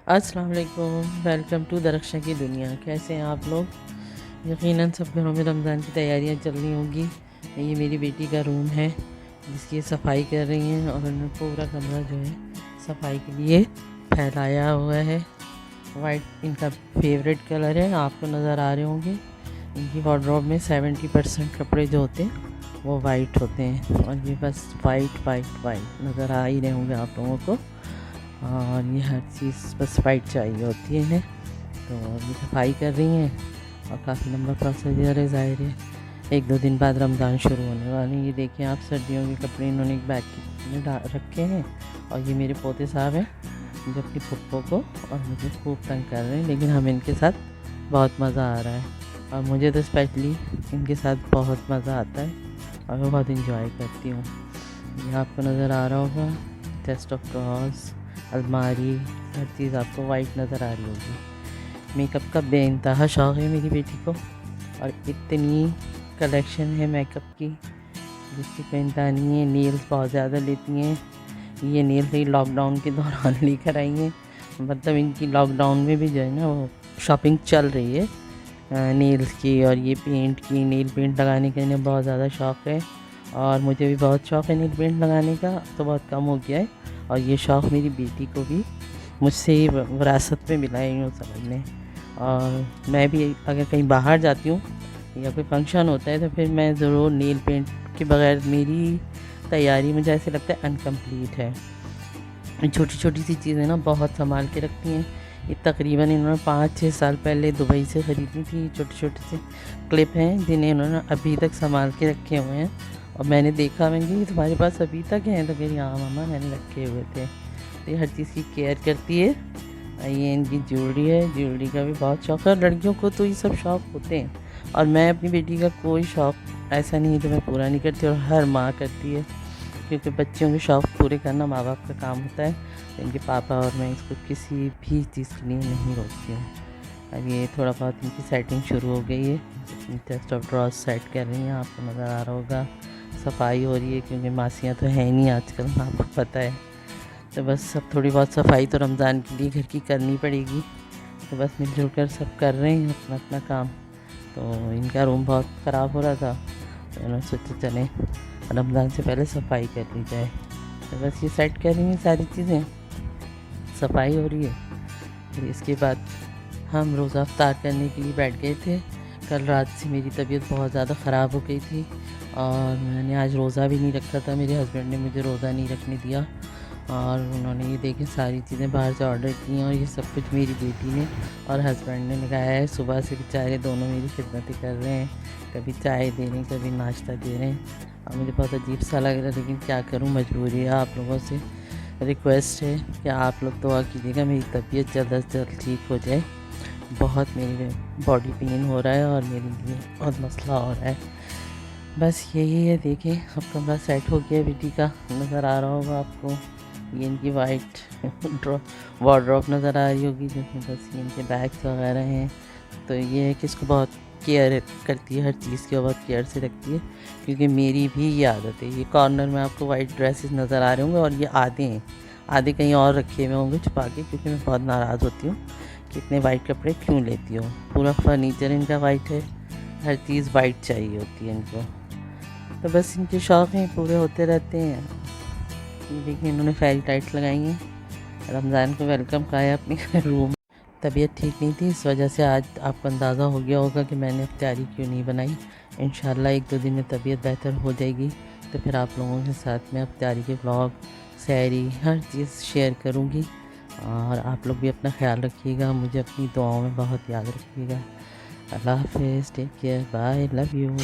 अस्सलाम वालेकुम, welcome to Darakhshan की दुनिया। कैसे हैं आप लोग? यकीनन सब घरों में रमज़ान की तैयारियां चल रही होंगी। ये मेरी बेटी का रूम है जिसकी सफाई कर रही हैं और उन्होंने पूरा कमरा जो है सफाई के लिए फैलाया हुआ है। वाइट इनका फेवरेट कलर है, आपको नज़र आ रहे होंगे। इनकी वार्डरोब में 70% कपड़े जो होते हैं वो वाइट होते हैं और ये बस वाइट वाइट वाइट नज़र आ ही रहे होंगे आप लोगों को। और ये हर चीज़ बस वाइट चाहिए होती है। तो अभी सफाई कर रही हैं और काफ़ी लंबा प्रोसीजर है, ज़ाहिर है। 1-2 दिन बाद रमज़ान शुरू होने वाले हैं। ये देखें आप, सर्दियों के कपड़े इन्होंने एक बैग में रखे हैं और ये मेरे पोते साहब हैं जो अपनी पप्पो को और मुझे खूब तंग कर रहे हैं, लेकिन हमें इनके साथ बहुत मज़ा आ रहा है और मुझे तो स्पेशली इनके साथ बहुत मज़ा आता है और मैं बहुत इंजॉय करती हूँ। ये आपको नज़र आ रहा होगा, चेस्ट ऑफ ड्रॉर्स, अलमारी, हर चीज़ आपको वाइट नज़र आ रही होगी। मेकअप का बेइंतहा शौक़ है मेरी बेटी को और इतनी कलेक्शन है मेकअप की जिसकी कोई इंतहा नहीं है। नेल्स बहुत ज़्यादा लेती हैं। ये नेल्स ही लॉकडाउन के दौरान लेकर आई हैं, मतलब इनकी लॉकडाउन में भी जो है ना वो शॉपिंग चल रही है नेल्स की। और ये पेंट की, नेल पेंट लगाने का इन्हें बहुत ज़्यादा शौक़ है और मुझे भी बहुत शौक़ है नेल पेंट लगाने का, तो बहुत कम हो गया है। और ये शौक़ मेरी बेटी को भी मुझसे ही विरासत में मिला है यूँ समझ लें। और मैं भी अगर कहीं बाहर जाती हूँ या कोई फंक्शन होता है तो फिर मैं ज़रूर नेल पेंट के बगैर मेरी तैयारी मुझे ऐसे लगता है अनकम्प्लीट है। छोटी छोटी सी चीज़ें ना बहुत संभाल के रखती हैं। ये तकरीबन इन्होंने 5-6 साल पहले दुबई से ख़रीदी थी। छोटे छोटे से क्लिप हैं जिन्हें इन्होंने अभी तक संभाल के रखे हुए हैं और मैंने देखा, मैंने कहा तुम्हारे पास अभी तक हैं? तो कह रही हाँ मामा मैंने रखे हुए थे। तो ये हर चीज़ की केयर करती है। ये इनकी ज्वेलरी है, ज्वेलरी का भी बहुत शौक़ है। लड़कियों को तो ये सब शौक़ होते हैं और मैं अपनी बेटी का कोई शौक़ ऐसा नहीं है जो मैं पूरा नहीं करती, और हर माँ करती है क्योंकि बच्चों के शौक़ पूरे करना माँ बाप का काम होता है। तो इनके पापा और मैं इसको किसी भी चीज़ के लिए नहीं रोकती हूँ। अब ये थोड़ा बहुत इनकी सेटिंग शुरू हो गई है, चेस्ट ऑफ ड्रॉर्स सेट कर रही हैं, आपको नज़र आ रहा होगा। सफाई हो रही है क्योंकि मासियाँ तो हैं नहीं आजकल, आपको पता है। तो बस अब थोड़ी बहुत सफाई तो रमज़ान के लिए घर की करनी पड़ेगी, तो बस मिलजुल कर सब कर रहे हैं अपना अपना काम। तो इनका रूम बहुत ख़राब हो रहा था तो उन्होंने सोचा चलें रमज़ान से पहले सफाई कर ली जाए। तो बस ये सेट कर रही हैं सारी चीज़ें, सफाई हो रही है। फिर इसके बाद हम रोज़ा अफ्तार करने के लिए बैठ गए थे। कल रात से मेरी तबीयत बहुत ज़्यादा ख़राब हो गई थी और मैंने आज रोज़ा भी नहीं रखा था। मेरे हस्बैंड ने मुझे रोज़ा नहीं रखने दिया और उन्होंने ये देखें सारी चीज़ें बाहर से ऑर्डर की हैं और ये सब कुछ मेरी बेटी ने और हस्बैंड ने लगाया है। सुबह से बेचारे दोनों मेरी खिदमतें कर रहे हैं, कभी चाय दे रहे हैं, कभी नाश्ता दे रहे हैं और मुझे बहुत अजीब सा लग रहा है, लेकिन क्या करूँ, मजबूरी है। आप लोगों से रिक्वेस्ट है कि आप लोग दुआ कीजिएगा मेरी तबीयत जल्द से जल्द ठीक हो जाए। बहुत मेरी बॉडी पेन हो रहा है और मेरे लिए बहुत मसला हो रहा है। बस यही है, देखें अब कमरा सेट हो गया बेटी का, नज़र आ रहा होगा आपको। ये इनकी वाइट वार्डरोब नज़र आ रही होगी जिसमें बस ये इनके बैग्स वगैरह हैं। तो ये है कि इसको बहुत केयर करती है, हर चीज़ की बहुत केयर से रखती है क्योंकि मेरी भी ये आदत है। ये कॉर्नर में आपको वाइट ड्रेसेस नज़र आ रहे होंगे और ये आधे हैं, आधे कहीं और रखे हुए होंगे छुपा के, क्योंकि मैं बहुत नाराज़ होती हूँ कि इतने वाइट कपड़े क्यों लेती हो। पूरा फर्नीचर इनका वाइट है, हर चीज़ वाइट चाहिए होती है इनको। तो बस इनके शौक़ हैं पूरे होते रहते हैं। ये देखिए इन्होंने फेरी टाइट्स लगाई हैं, रमज़ान को वेलकम कहा है अपने रूम। तबीयत ठीक नहीं थी, इस वजह से आज आपको अंदाज़ा हो गया होगा कि मैंने इफ्तारी क्यों नहीं बनाई। इंशाल्लाह 1-2 दिन में तबीयत बेहतर हो जाएगी तो फिर आप लोगों के साथ में इफ्तारी के व्लॉग, सहरी, हर चीज़ शेयर करूँगी। और आप लोग भी अपना ख्याल रखिएगा, मुझे अपनी दुआओं में बहुत याद रखिएगा। अल्लाह हाफ़िज़, take care, bye, love you.